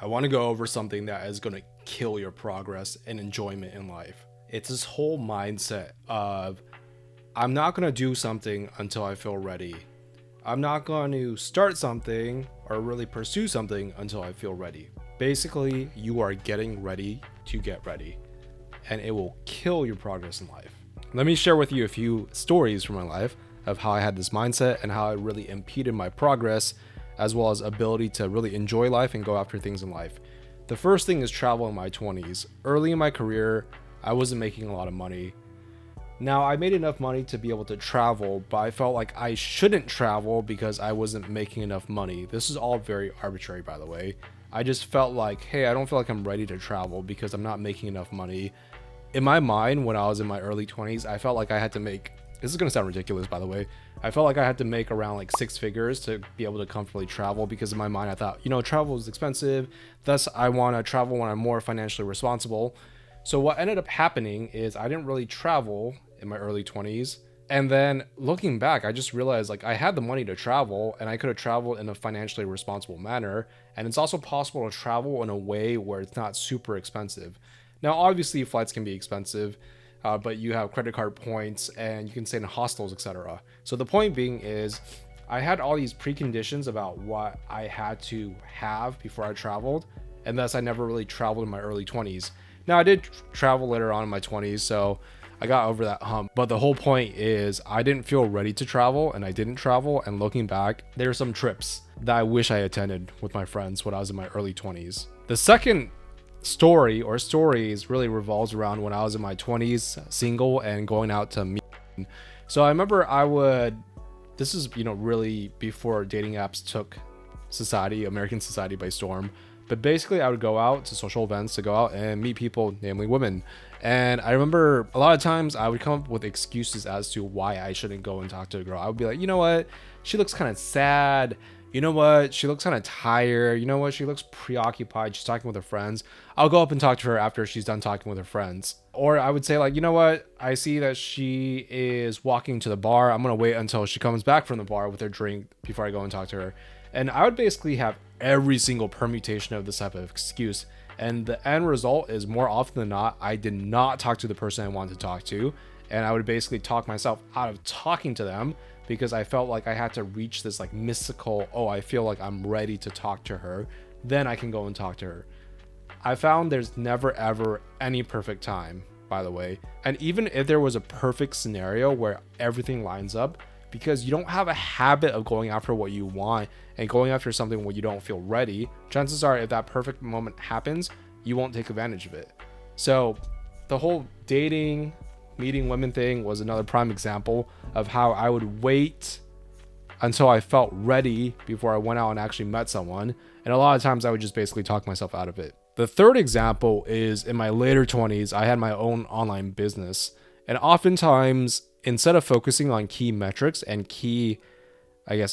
I want to go over something that is going to kill your progress and enjoyment in life. It's this whole mindset of I'm not going to do something until I feel ready. I'm not going to start something or really pursue something until I feel ready. Basically, you are getting ready to get ready, and it will kill your progress in life. Let me share with you a few stories from my life of how I had this mindset and how it really impeded my progress, as well as ability to really enjoy life and go after things in life. The first thing is travel in my 20s. Early in my career, I wasn't making a lot of money. Now, I made enough money to be able to travel, but I felt like I shouldn't travel because I wasn't making enough money. This is all very arbitrary, by the way. I just felt like, hey, I don't feel like I'm ready to travel because I'm not making enough money. In my mind, when I was in my early 20s, I felt like I had to make, this is going to sound ridiculous, by the way, I felt like I had to make around like 6 figures to be able to comfortably travel, because in my mind I thought, travel is expensive, thus I want to travel when I'm more financially responsible. So what ended up happening is I didn't really travel in my early 20s. And then looking back, I just realized like I had the money to travel and I could have traveled in a financially responsible manner. And it's also possible to travel in a way where it's not super expensive. Now, obviously flights can be expensive, but you have credit card points and you can stay in hostels, etc. So the point being is I had all these preconditions about what I had to have before I traveled. And thus I never really traveled in my early 20s. Now, I did travel later on in my 20s, so I got over that hump. But the whole point is I didn't feel ready to travel, and I didn't travel. And looking back, there are some trips that I wish I attended with my friends when I was in my early 20s. The second story or stories really revolves around when I was in my 20s, single and going out to meet. So I remember this is, really before dating apps took American society by storm. But basically, I would go out to social events to go out and meet people, namely women. And I remember a lot of times I would come up with excuses as to why I shouldn't go and talk to a girl. I would be like, you know what? She looks kind of sad. You know what? She looks kind of tired. You know what? She looks preoccupied. She's talking with her friends. I'll go up and talk to her after she's done talking with her friends. Or I would say like, you know what? I see that she is walking to the bar. I'm going to wait until she comes back from the bar with her drink before I go and talk to her. And I would basically have every single permutation of this type of excuse. And the end result is more often than not, I did not talk to the person I wanted to talk to. And I would basically talk myself out of talking to them because I felt like I had to reach this like mystical, I feel like I'm ready to talk to her. Then I can go and talk to her. I found there's never ever any perfect time, by the way. And even if there was a perfect scenario where everything lines up, because you don't have a habit of going after what you want and going after something when you don't feel ready, chances are if that perfect moment happens, you won't take advantage of it. So the whole dating, meeting women thing was another prime example of how I would wait until I felt ready before I went out and actually met someone. And a lot of times I would just basically talk myself out of it. The third example is in my later 20s, I had my own online business. And oftentimes, instead of focusing on key metrics and key,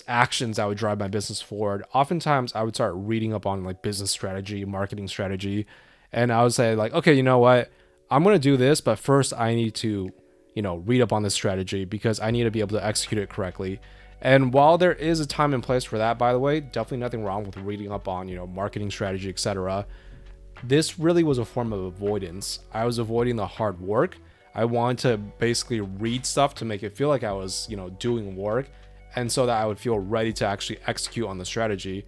actions that would drive my business forward, oftentimes I would start reading up on like business strategy, marketing strategy. And I would say like, okay, you know what? I'm going to do this, but first I need to, read up on this strategy because I need to be able to execute it correctly. And while there is a time and place for that, by the way, definitely nothing wrong with reading up on, marketing strategy, etc. This really was a form of avoidance. I was avoiding the hard work. I wanted to basically read stuff to make it feel like I was, doing work, and so that I would feel ready to actually execute on the strategy.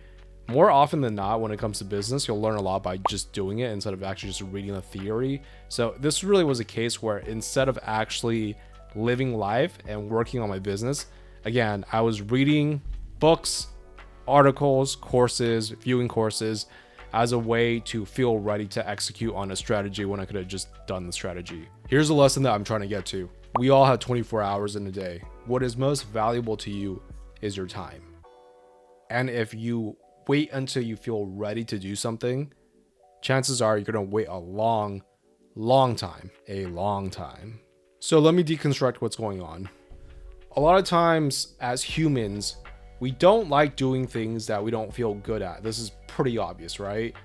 More often than not, when it comes to business, you'll learn a lot by just doing it instead of actually just reading the theory. So this really was a case where instead of actually living life and working on my business, again, I was reading books, articles, courses, viewing courses as a way to feel ready to execute on a strategy when I could have just done the strategy. Here's a lesson that I'm trying to get to. We all have 24 hours in a day. What is most valuable to you is your time. And if you wait until you feel ready to do something, chances are you're going to wait a long time. So let me deconstruct what's going on. A lot of times as humans, we don't like doing things that we don't feel good at. This is pretty obvious, right?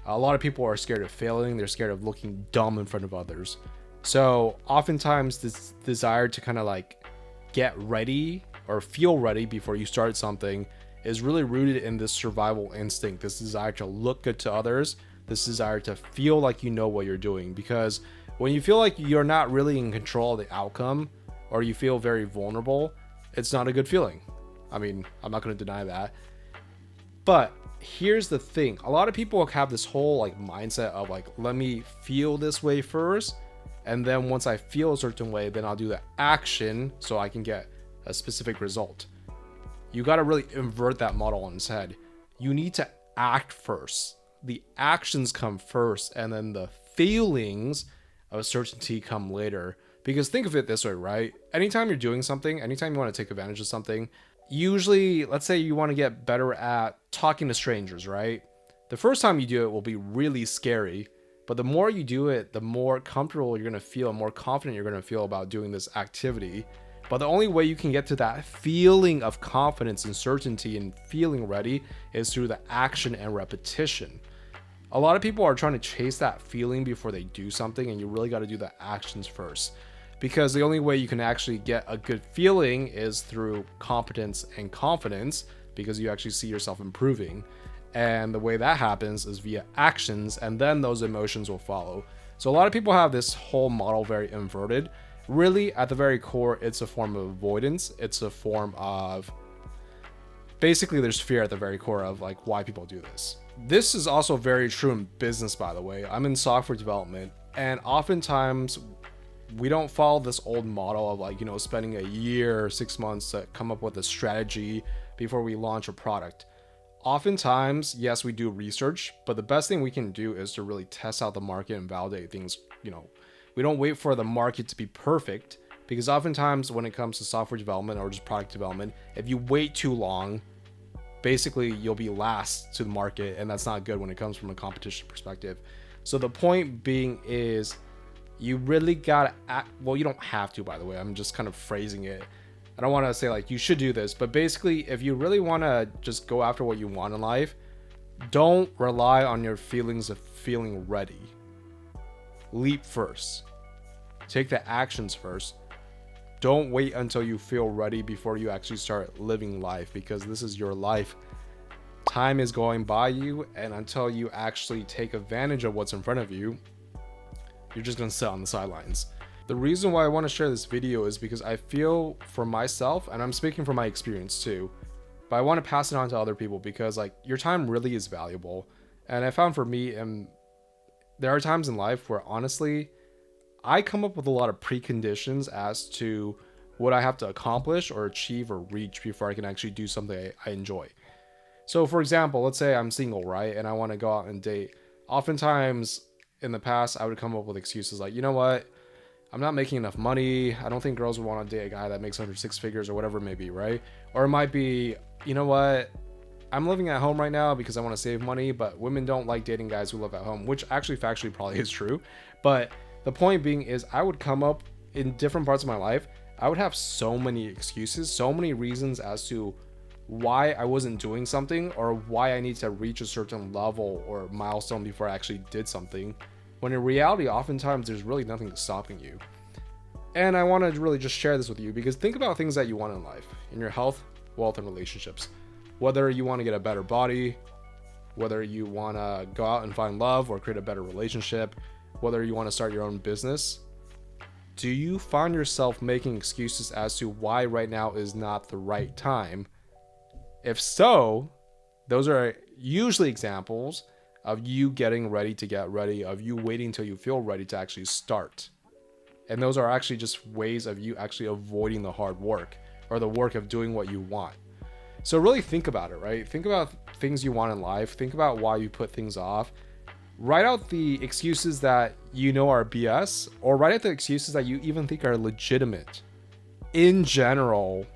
A lot of people are scared of failing. They're scared of looking dumb in front of others. So oftentimes this desire to kind of like get ready or feel ready before you start something is really rooted in this survival instinct, this desire to look good to others, this desire to feel like you know what you're doing. Because when you feel like you're not really in control of the outcome, or you feel very vulnerable, it's not a good feeling. I mean, I'm not going to deny that. But here's the thing. A lot of people have this whole like mindset of like, let me feel this way first, and then once I feel a certain way, then I'll do the action so I can get a specific result. You got to really invert that model on its head. You need to act first. The actions come first, and then the feelings of certainty come later. Because think of it this way, right? Anytime you're doing something, anytime you want to take advantage of something, usually, let's say you want to get better at talking to strangers, right? The first time you do it will be really scary, but the more you do it, the more comfortable you're going to feel and more confident you're going to feel about doing this activity. But the only way you can get to that feeling of confidence and certainty and feeling ready is through the action and repetition. A lot of people are trying to chase that feeling before they do something, and you really got to do the actions first. Because the only way you can actually get a good feeling is through competence and confidence, because you actually see yourself improving. And the way that happens is via actions, and then those emotions will follow. So a lot of people have this whole model very inverted. Really, at the very core, it's a form of avoidance. It's a form of, basically there's fear at the very core of like why people do this. This is also very true in business, by the way. I'm in software development, and oftentimes we don't follow this old model of like, you know, spending a year or 6 months to come up with a strategy before we launch a product. Oftentimes, yes, we do research, but the best thing we can do is to really test out the market and validate things. You know, we don't wait for the market to be perfect, because oftentimes when it comes to software development or just product development, if you wait too long, basically you'll be last to the market, and that's not good when it comes from a competition perspective. So the point being is, you really gotta act. Well, you don't have to, by the way. I'm just kind of phrasing it. I don't want to say like you should do this, but basically, if you really want to just go after what you want in life, don't rely on your feelings of feeling ready. Leap first. Take the actions first. Don't wait until you feel ready before you actually start living life, because this is your life. Time is going by you, and until you actually take advantage of what's in front of you, you're just gonna sit on the sidelines. The reason why I want to share this video is because I feel for myself, and I'm speaking from my experience too, but I want to pass it on to other people, because like your time really is valuable. And I found for me, and there are times in life where honestly, I come up with a lot of preconditions as to what I have to accomplish or achieve or reach before I can actually do something I enjoy. So for example, let's say I'm single, right? And I want to go out and date. Oftentimes in the past, I would come up with excuses like, you know what? I'm not making enough money. I don't think girls would want to date a guy that makes under 6 figures or whatever it may be, right? Or it might be, you know what? I'm living at home right now because I want to save money, but women don't like dating guys who live at home, which actually factually probably is true. But the point being is, I would come up in different parts of my life. I would have so many excuses, so many reasons as to why I wasn't doing something, or why I need to reach a certain level or milestone before I actually did something. When in reality, oftentimes there's really nothing stopping you. And I want to really just share this with you, because think about things that you want in life, in your health, wealth, and relationships. Whether you want to get a better body, whether you want to go out and find love or create a better relationship, whether you want to start your own business. Do you find yourself making excuses as to why right now is not the right time? If so, those are usually examples of you getting ready to get ready, of you waiting until you feel ready to actually start. And those are actually just ways of you actually avoiding the hard work, or the work of doing what you want. So really think about it, right? Think about things you want in life. Think about why you put things off. Write out the excuses that you know are BS, or write out the excuses that you even think are legitimate. In general,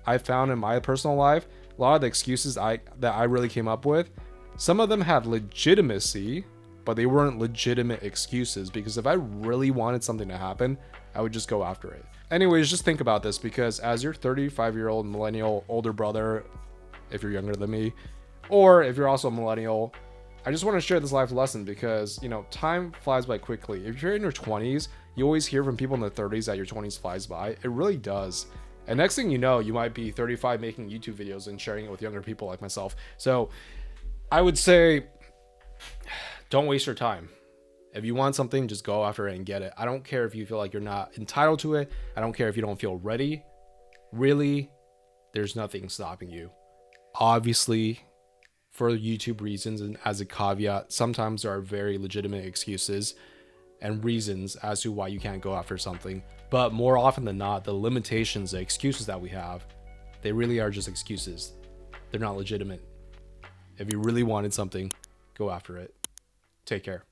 I found in my personal life, a lot of the excuses that I really came up with, some of them had legitimacy, but they weren't legitimate excuses, because if I really wanted something to happen, I would just go after it. Anyways, just think about this, because as your 35-year-old millennial older brother, if you're younger than me, or if you're also a millennial, I just want to share this life lesson, because, you know, time flies by quickly. If you're in your 20s, you always hear from people in their 30s that your 20s flies by. It really does. And next thing you know, you might be 35 making YouTube videos and sharing it with younger people like myself. So I would say, don't waste your time. If you want something, just go after it and get it. I don't care if you feel like you're not entitled to it. I don't care if you don't feel ready. Really, there's nothing stopping you. Obviously, for YouTube reasons and as a caveat, sometimes there are very legitimate excuses and reasons as to why you can't go after something. But more often than not, the limitations, the excuses that we have, they really are just excuses. They're not legitimate. If you really wanted something, go after it. Take care.